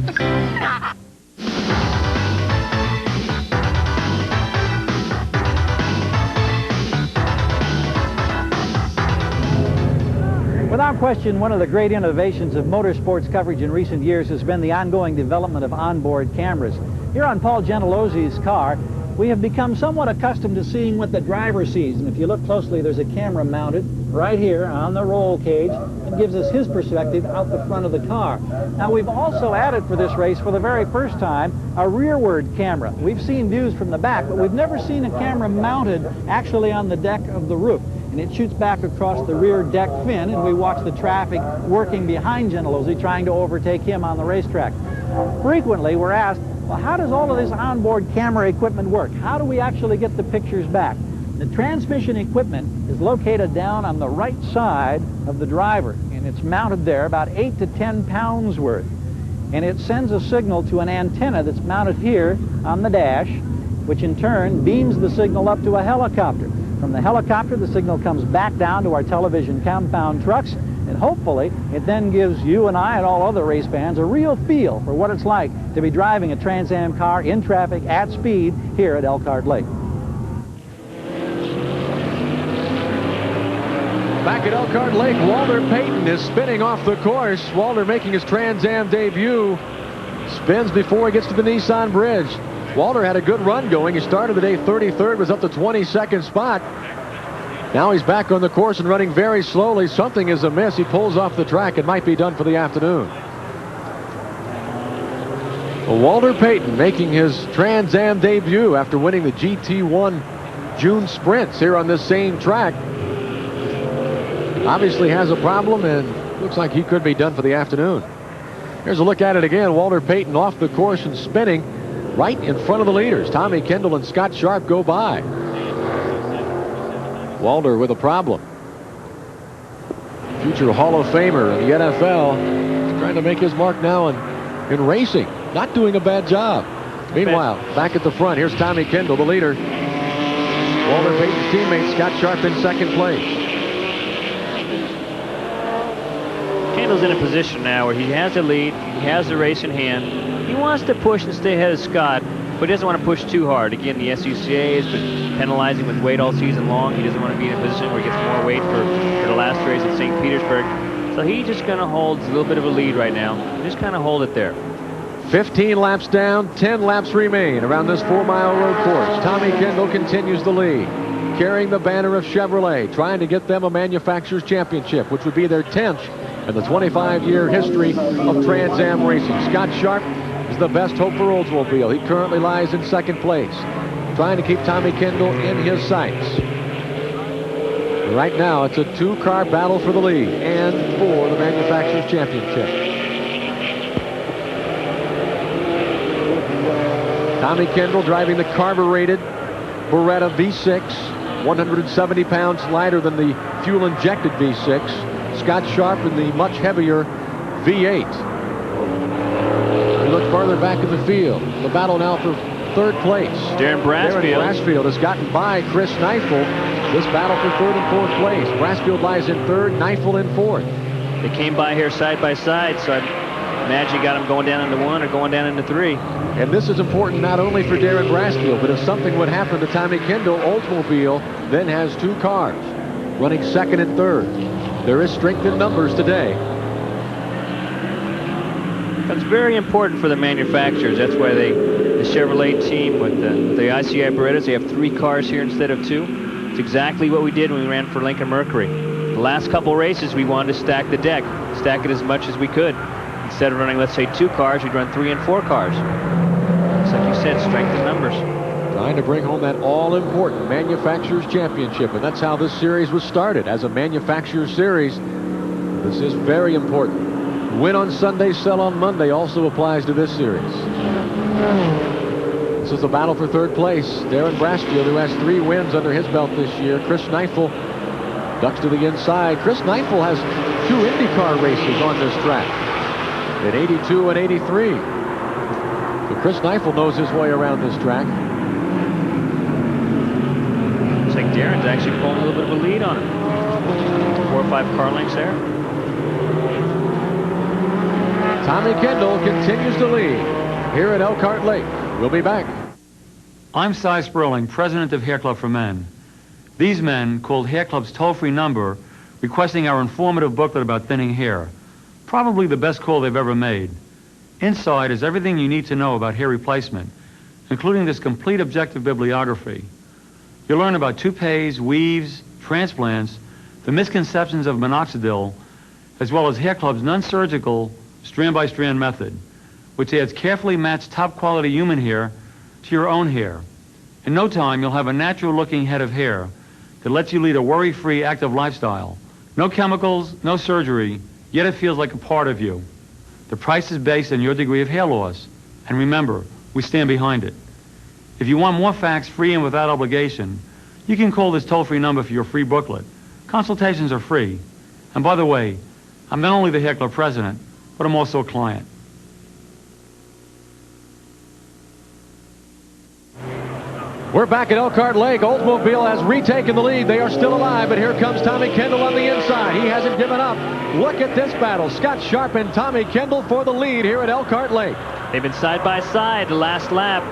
Without question, one of the great innovations of motorsports coverage in recent years has been the ongoing development of onboard cameras. Here on Paul Gentilozzi's car, we have become somewhat accustomed to seeing what the driver sees. And if you look closely, there's a camera mounted right here on the roll cage that gives us his perspective out the front of the car. Now, we've also added for this race, for the very first time, a rearward camera. We've seen views from the back, but we've never seen a camera mounted actually on the deck of the roof. And it shoots back across the rear deck fin, and we watch the traffic working behind Gentilozzi, trying to overtake him on the racetrack. Frequently, we're asked, well, how does all of this onboard camera equipment work? How do we actually get the pictures back? The transmission equipment is located down on the right side of the driver, and it's mounted there about 8 to 10 pounds worth. And it sends a signal to an antenna that's mounted here on the dash, which in turn beams the signal up to a helicopter. From the helicopter, the signal comes back down to our television compound trucks, and hopefully it then gives you and I and all other race fans a real feel for what it's like to be driving a Trans Am car in traffic at speed here at Elkhart Lake.
Back at Elkhart Lake, Walter Payton is spinning off the course. Walter making his Trans Am debut. Spins before he gets to the Nissan Bridge. Walter had a good run going. He started the day 33rd, was up to 22nd spot. Now he's back on the course and running very slowly. Something is amiss. He pulls off the track. It might be done for the afternoon. Well, Walter Payton making his Trans Am debut after winning the GT1 June Sprints here on this same track. Obviously has a problem, and looks like he could be done for the afternoon. Here's a look at it again. Walter Payton off the course and spinning right in front of the leaders. Tommy Kendall and Scott Sharp go by. Walter with a problem. Future Hall of Famer in the NFL. He's trying to make his mark now in racing. Not doing a bad job. Meanwhile, back at the front, here's Tommy Kendall, the leader. Walter Payton's teammate, Scott Sharp, in second place.
Kendall's in a position now where he has the lead, he has the race in hand. He wants to push and stay ahead of Scott, but he doesn't want to push too hard. Again, the SCCA has been penalizing with weight all season long. He doesn't want to be in a position where he gets more weight for the last race at St. Petersburg. So he's just going to hold a little bit of a lead right now. Just kind of hold it there.
15 laps down, 10 laps remain around this 4-mile road course. Tommy Kendall continues the lead, carrying the banner of Chevrolet, trying to get them a manufacturer's championship, which would be their 10th in the 25-year history of Trans Am racing. Scott Sharp is the best hope for Oldsmobile. He currently lies in second place, trying to keep Tommy Kendall in his sights. Right now, it's a two-car battle for the lead and for the manufacturer's championship. Tommy Kendall driving the carbureted Beretta V6, 170 pounds lighter than the fuel-injected V6. Scott Sharp in the much heavier V8. We look further back in the field. The battle now for third place.
Darren
Brasfield has gotten by Chris Neifel. This battle for third and fourth place. Brasfield lies in third, Neifel in fourth.
They came by here side by side, so I imagine you got them going down into one or going down into three.
And this is important not only for Darren Brasfield, but if something would happen to Tommy Kendall, Oldsmobile then has two cars running second and third. There is strength in numbers today.
That's very important for the manufacturers. That's why the Chevrolet team with the ICI Berettas, they have three cars here instead of two. It's exactly what we did when we ran for Lincoln Mercury. The last couple races, we wanted to stack the deck, stack it as much as we could. Instead of running, let's say, two cars, we'd run 3 and 4 cars. It's like you said, strength in numbers.
Trying to bring home that all-important Manufacturers Championship, and that's how this series was started, as a Manufacturers Series. This is very important. Win on Sunday, sell on Monday also applies to this series. This is a battle for third place. Darren Brasfield, who has 3 wins under his belt this year. Chris Neifel ducks to the inside. Chris Neifel has 2 IndyCar races on this track, in 82 and 83. So Chris Neifel knows his way around this track.
Looks like Darren's actually pulling a little bit of a lead on him. 4 or 5 car lengths there.
Tommy Kendall continues to lead here at Elkhart Lake. We'll be back.
I'm Cy Sperling, president of Hair Club for Men. These men called Hair Club's toll-free number, requesting our informative booklet about thinning hair. Probably the best call they've ever made. Inside is everything you need to know about hair replacement, including this complete objective bibliography. You'll learn about toupees, weaves, transplants, the misconceptions of minoxidil, as well as Hair Club's non-surgical strand-by-strand method, which adds carefully matched top-quality human hair to your own hair. In no time, you'll have a natural-looking head of hair that lets you lead a worry-free, active lifestyle. No chemicals, no surgery, yet it feels like a part of you. The price is based on your degree of hair loss. And remember, we stand behind it. If you want more facts free and without obligation, you can call this toll-free number for your free booklet. Consultations are free. And by the way, I'm not only the Hair Club president, but I'm also a client.
We're back at Elkhart Lake. Oldsmobile has retaken the lead. They are still alive, but here comes Tommy Kendall on the inside. He hasn't given up. Look at this battle. Scott Sharp and Tommy Kendall for the lead here at Elkhart Lake.
They've been side by side the last lap.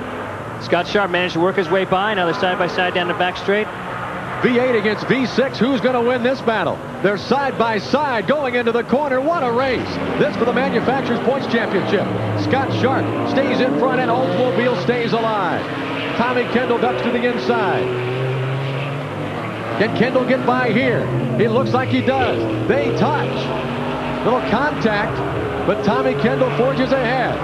Scott Sharp managed to work his way by. Now they're side by side down the back straight.
V8 against V6. Who's going to win this battle? They're side by side going into the corner. What a race. This for the Manufacturers' Points Championship. Scott Sharp stays in front and Oldsmobile stays alive. Tommy Kendall ducks to the inside. Can Kendall get by here? He looks like he does. They touch. Little contact, but Tommy Kendall forges ahead.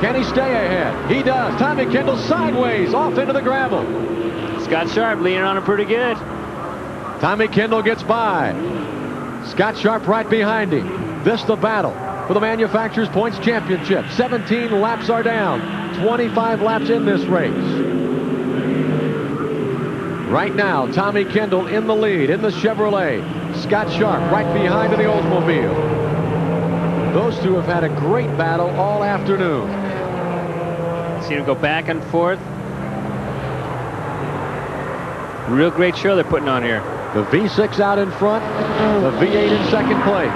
Can he stay ahead? He does. Tommy Kendall sideways off into the gravel.
Scott Sharp leaning on him pretty good.
Tommy Kendall gets by. Scott Sharp right behind him. This the battle for the Manufacturers' Points Championship. 17 laps are down. 25 laps in this race. Right now, Tommy Kendall in the lead in the Chevrolet. Scott Sharp right behind in the Oldsmobile. Those two have had a great battle all afternoon.
See them go back and forth. Real great show they're putting on here.
The V6 out in front, the V8 in second place.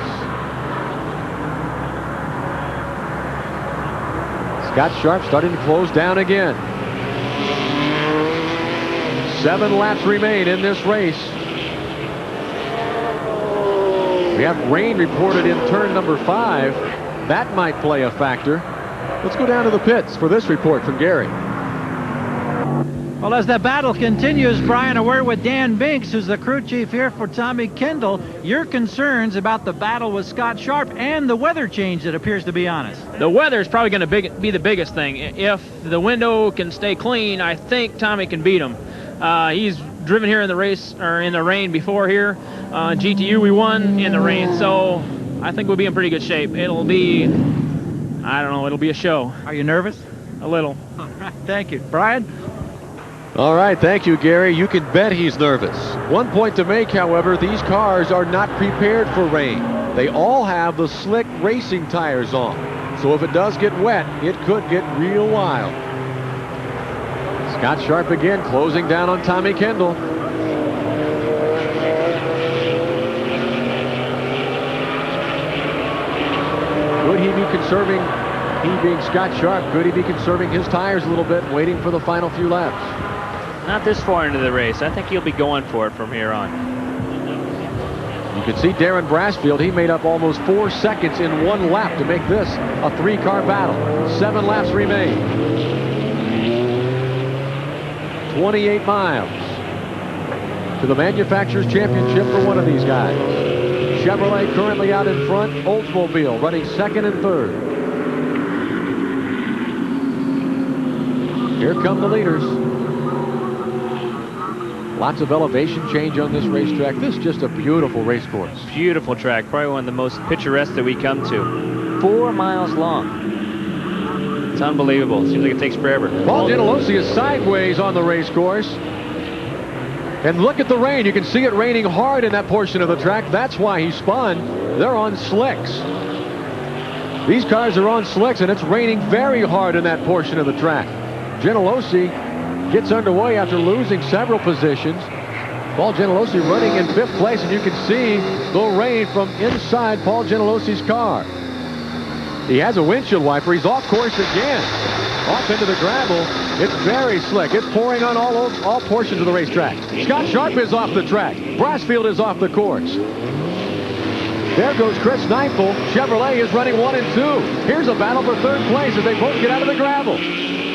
Scott Sharp starting to close down again. 7 laps remain in this race. We have rain reported in turn number 5. That might play a factor. Let's go down to the pits for this report from Gary.
Well, as the battle continues, Brian, we're with Dan Binks, who's the crew chief here for Tommy Kendall. Your concerns about the battle with Scott Sharp and the weather change that appears to be on us.
The weather is probably going to be the biggest thing. If the window can stay clean, I think Tommy can beat him. He's driven here in the race, or in the rain before here. GTU, we won in the rain, so I think we'll be in pretty good shape. It'll be, I don't know, it'll be a show.
Are you nervous?
A little.
All right, thank you. Brian?
All right, thank you, Gary. You can bet he's nervous. One point to make, however, these cars are not prepared for rain. They all have the slick racing tires on. So if it does get wet, it could get real wild. Scott Sharp again closing down on Tommy Kendall. Could he be conserving, he being Scott Sharp, could he be conserving his tires a little bit, waiting for the final few laps?
Not this far into the race. I think he'll be going for it from here on.
You can see Darren Brassfield, he made up almost 4 seconds in 1 lap to make this a 3-car battle. 7 laps remain. 28 miles to the Manufacturers' Championship for one of these guys. Chevrolet currently out in front. Oldsmobile running second and third. Here come the leaders. Lots of elevation change on this racetrack. This is just a beautiful race course.
Beautiful track. Probably one of the most picturesque that we come to. 4 miles long. It's unbelievable. Seems like it takes forever.
Paul Gentilossi is sideways on the race course. And look at the rain. You can see it raining hard in that portion of the track. That's why he spun. They're on slicks. These cars are on slicks, and it's raining very hard in that portion of the track. Gentilossi gets underway after losing several positions. Paul Gentilossi running in 5th place, and you can see the rain from inside Paul Gentilossi's car. He has a windshield wiper. He's off course again. Off into the gravel. It's very slick. It's pouring on all portions of the racetrack. Scott Sharp is off the track. Brassfield is off the course. There goes Chris Neifel. Chevrolet is running 1 and 2. Here's a battle for 3rd place as they both get out of the gravel.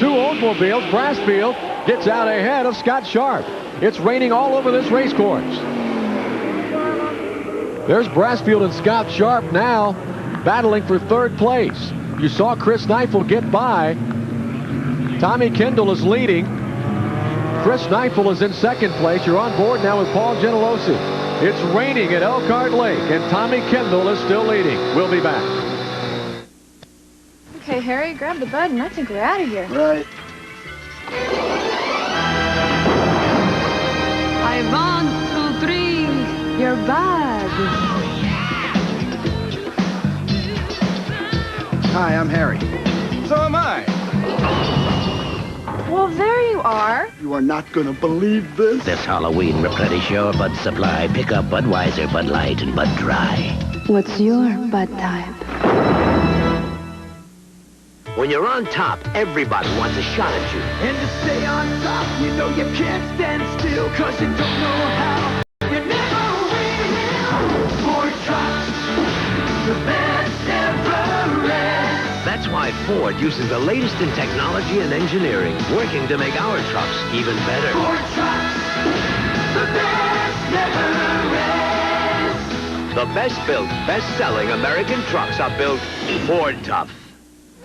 two Oldsmobiles. Brassfield gets out ahead of Scott Sharp. It's raining all over this race course. There's Brassfield and Scott Sharp now battling for third place. You saw Chris Neifel get by. Tommy Kendall is leading. Chris Neifel is in second place. You're on board now with Paul Genelosi. It's raining at Elkhart Lake, and Tommy Kendall is still leading. We'll be back.
Okay, Harry, grab the bud, and I think we're out of here.
Right.
I want to drink your bud.
Hi, I'm Harry.
So am I.
Well, there you are.
You are not gonna believe this.
This Halloween, replenish your Bud supply. Pick up Budweiser, Bud Light, and Bud Dry.
What's your bud type?
When you're on top, everybody wants a shot at you.
And to stay on top, you know you can't stand still, cause you don't know how. You never will. Ford trucks, the best ever rest.
That's why Ford uses the latest in technology and engineering, working to make our trucks even better.
Ford trucks, the best never rest.
The best-built, best-selling American trucks are built Ford tough.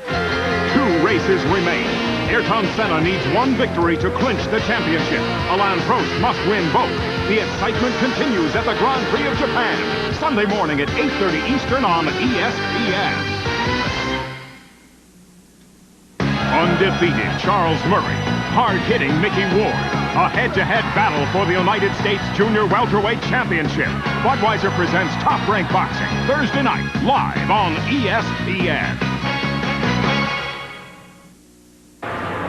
Two races remain. Ayrton Senna needs one victory to clinch the championship. Alain Prost must win both. The excitement continues at the Grand Prix of Japan. Sunday morning at 8:30 Eastern on ESPN. Undefeated Charles Murray, hard-hitting Mickey Ward. A head-to-head battle for the United States Junior Welterweight Championship. Budweiser presents Top Rank Boxing Thursday night, live on ESPN.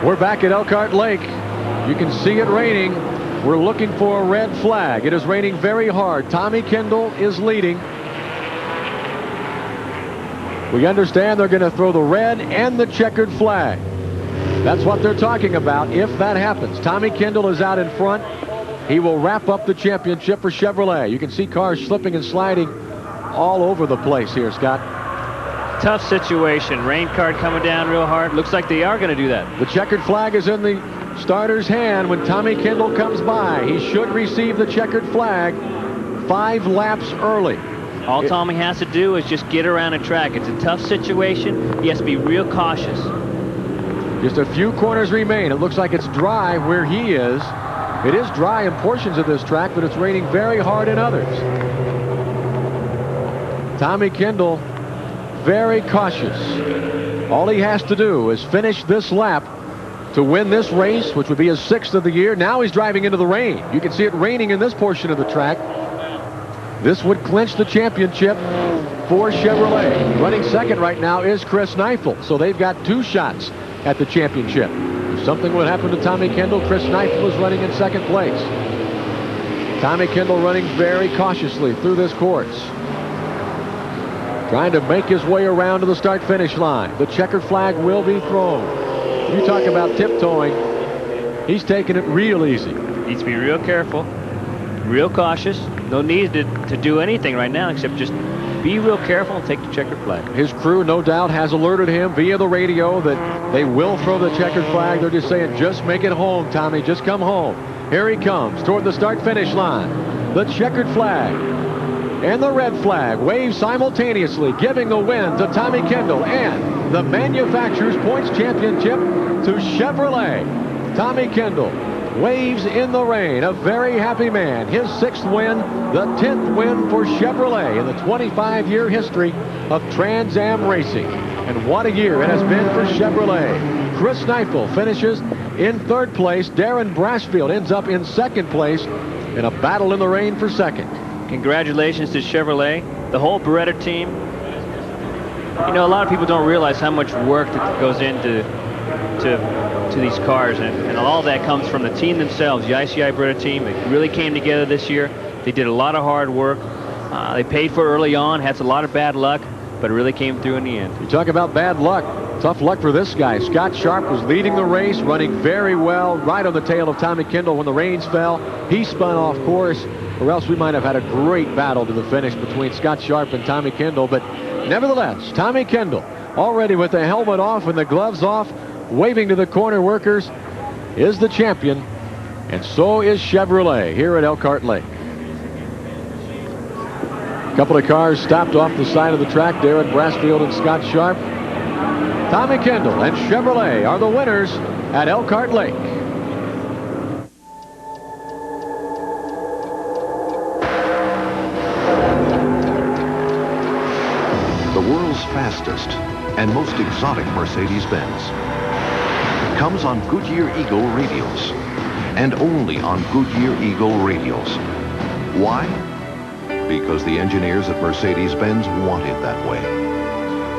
We're back at Elkhart Lake. You can see it raining. We're looking for a red flag. It is raining very hard. Tommy Kendall is leading. We understand they're going to throw the red and the checkered flag. That's what they're talking about if that happens. Tommy Kendall is out in front. He will wrap up the championship for Chevrolet. You can see cars slipping and sliding all over the place here, Scott.
Tough situation. Rain card coming down real hard. Looks like they are going to do that.
The checkered flag is in the starter's hand when Tommy Kendall comes by. He should receive the checkered flag 5 laps early.
All Tommy has to do is just get around a track. It's a tough situation. He has to be real cautious.
Just a few corners remain. It looks like it's dry where he is. It is dry in portions of this track, but it's raining very hard in others. Tommy Kendall, very cautious. All he has to do is finish this lap to win this race, which would be his 6th of the year. Now he's driving into the rain. You can see it raining in this portion of the track. This would clinch the championship for Chevrolet. Running second right now is Chris Neifel. So they've got 2 shots at the championship. If something would happen to Tommy Kendall, Chris Neifel is running in second place. Tommy Kendall running very cautiously through this course, trying to make his way around to the start-finish line. The checkered flag will be thrown. You talk about tiptoeing. He's taking it real easy.
Needs to be real careful, real cautious. No need to do anything right now except just be real careful and take the checkered flag.
His crew, no doubt, has alerted him via the radio that they will throw the checkered flag. They're just saying, just make it home, Tommy. Just come home. Here he comes toward the start-finish line. The checkered flag and the red flag wave simultaneously, giving the win to Tommy Kendall and the Manufacturers' Points Championship to Chevrolet. Tommy Kendall waves in the rain, a very happy man. His 6th win, the 10th win for Chevrolet in the 25-year history of Trans Am racing. And what a year it has been for Chevrolet. Chris Neifel finishes in 3rd place. Darren Brassfield ends up in 2nd place in a battle in the rain for 2nd.
Congratulations to Chevrolet, the whole Beretta team. You know, a lot of people don't realize how much work that goes into these cars, and all that comes from the team themselves, the ICI Beretta team. It really came together this year. They did a lot of hard work. They paid for it early on, had a lot of bad luck, but it really came through in the end.
You talk about bad luck. Tough luck for this guy. Scott Sharp was leading the race, running very well, right on the tail of Tommy Kendall when the rains fell. He spun off course, or else we might have had a great battle to the finish between Scott Sharp and Tommy Kendall. But nevertheless, Tommy Kendall, already with the helmet off and the gloves off, waving to the corner workers, is the champion, and so is Chevrolet here at Elkhart Lake. A couple of cars stopped off the side of the track. Darren Brassfield and Scott Sharp. Tommy Kendall and Chevrolet are the winners at Elkhart Lake.
The world's fastest and most exotic Mercedes-Benz comes on Goodyear Eagle radials, and only on Goodyear Eagle radials. Why? Because the engineers at Mercedes-Benz want it that way.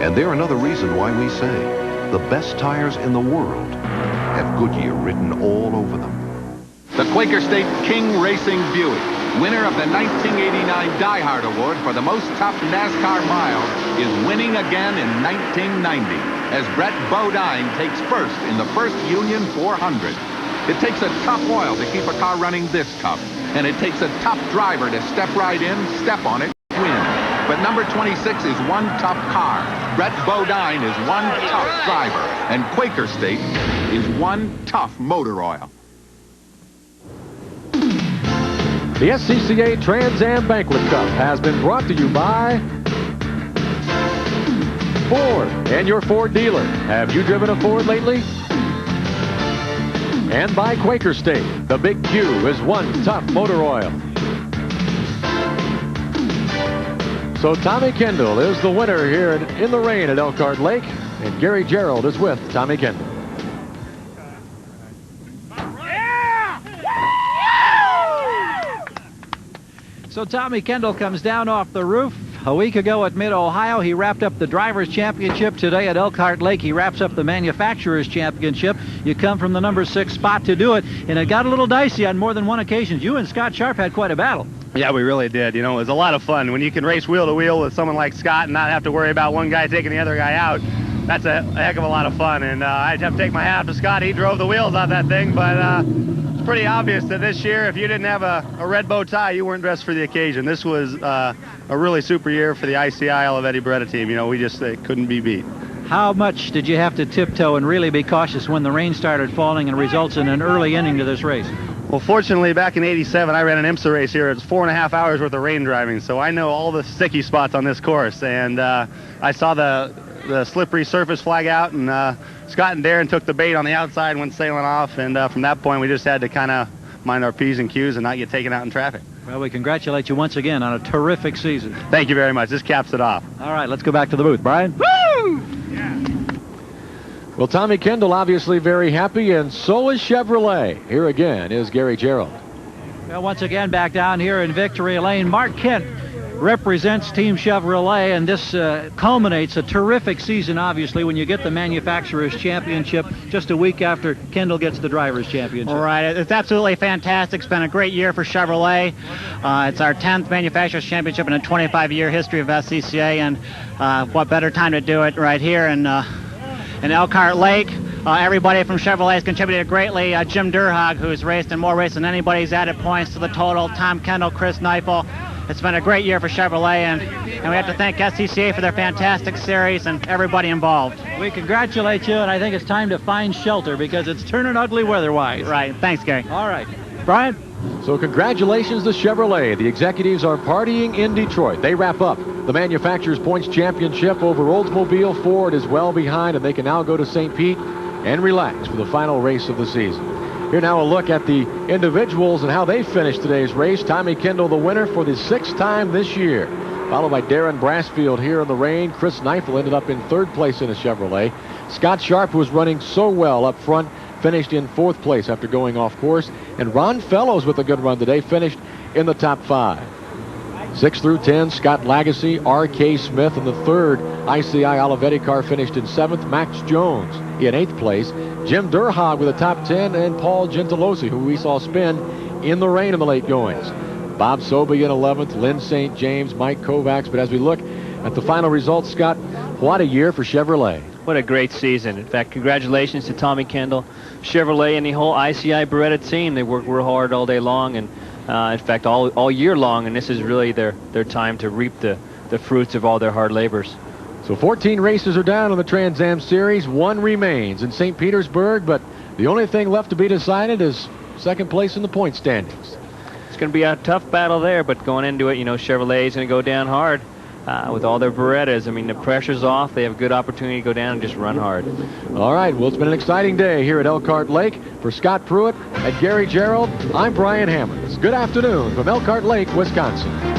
And they're another reason why we say the best tires in the world have Goodyear written all over them.
The Quaker State King Racing Buick, winner of the 1989 Die Hard Award for the most tough NASCAR mile, is winning again in 1990 as Brett Bodine takes first in the first Union 400. It takes a tough oil to keep a car running this tough, and it takes a tough driver to step right in, step on it, win. But number 26 is one tough car. Brett Bodine is one tough driver, and Quaker State is one tough motor oil.
The SCCA Trans Am Banquet Cup has been brought to you by Ford and your Ford dealer. Have you driven a Ford lately? And by Quaker State. The Big Q is one tough motor oil. So Tommy Kendall is the winner here in the rain at Elkhart Lake, and Gary Gerald is with Tommy Kendall.
So Tommy Kendall comes down off the roof. A week ago at Mid-Ohio, he wrapped up the Drivers' Championship. Today at Elkhart Lake, he wraps up the Manufacturers' Championship. You come from the number 6 spot to do it, and it got a little dicey on more than one occasion. You and Scott Sharp had quite a battle.
Yeah, we really did. You know, it was a lot of fun. When you can race wheel to wheel with someone like Scott and not have to worry about one guy taking the other guy out, that's a heck of a lot of fun. And I'd have to take my hat off to Scott. He drove the wheels on that thing, but it's pretty obvious that this year, if you didn't have a red bow tie, you weren't dressed for the occasion. This was a really super year for the ICI Olivetti Beretta team. You know, we just couldn't be beat.
How much did you have to tiptoe and really be cautious when the rain started falling and results in an early ending to this race?
Well, fortunately, back in '87, I ran an IMSA race here. It's 4.5 hours worth of rain driving, so I know all the sticky spots on this course. And I saw the slippery surface flag out, and Scott and Darren took the bait on the outside and went sailing off. And from that point, we just had to kind of mind our P's and Q's and not get taken out in traffic.
Well, we congratulate you once again on a terrific season.
Thank you very much. This caps it off.
All right, let's go back to the booth. Brian?
Woo! Well, Tommy Kendall obviously very happy, and so is Chevrolet. Here again is Gary Gerald.
Well, once again, back down here in Victory Lane, Mark Kent represents Team Chevrolet, and this culminates a terrific season, obviously, when you get the Manufacturers' Championship just a week after Kendall gets the Drivers' Championship.
All right, it's absolutely fantastic. It's been a great year for Chevrolet. It's our 10th Manufacturers' Championship in a 25-year history of SCCA, and what better time to do it right here in Elkhart Lake. Everybody from Chevrolet has contributed greatly. Jim Durhog, who's raced in more races than anybody, has added points to the total. Tom Kendall, Chris Neifel. It's been a great year for Chevrolet, and we have to thank SCCA for their fantastic series and everybody involved.
We congratulate you, and I think it's time to find shelter because it's turning ugly weather-wise.
Right. Thanks, Gary.
All right. Brian?
So congratulations to Chevrolet. The executives are partying in Detroit. They wrap up the Manufacturers' Points Championship over Oldsmobile. Ford is well behind, and they can now go to St. Pete and relax for the final race of the season. Here now a look at the individuals and how they finished today's race. Tommy Kendall, the winner for the 6th time this year, followed by Darren Brassfield here in the rain. Chris Neifel ended up in 3rd place in a Chevrolet. Scott Sharp, who was running so well up front, finished in 4th place after going off course. And Ron Fellows, with a good run today, finished in the top 5. 6 through 10, Scott Lagasse, R.K. Smith, and the 3rd ICI Olivetti car finished in 7th. Max Jones in 8th place. Jim Durhog with a top 10, and Paul Gentilossi, who we saw spin in the rain in the late goings. Bob Sobey in 11th, Lynn St. James, Mike Kovacs. But as we look at the final results, Scott, what a year for Chevrolet.
What a great season. In fact, congratulations to Tommy Kendall, Chevrolet, and the whole ICI Beretta team. They worked real hard all day long, and in fact, all year long, and this is really their time to reap the fruits of all their hard labors.
So 14 races are down on the Trans Am Series. 1 remains in St. Petersburg, but the only thing left to be decided is second place in the point standings.
It's going to be a tough battle there, but going into it, you know, Chevrolet's going to go down hard with all their Berettas. I mean, the pressure's off. They have a good opportunity to go down and just run hard.
All right, well, it's been an exciting day here at Elkhart Lake. For Scott Pruitt and Gary Gerald, I'm Brian Hammonds. Good afternoon from Elkhart Lake, Wisconsin.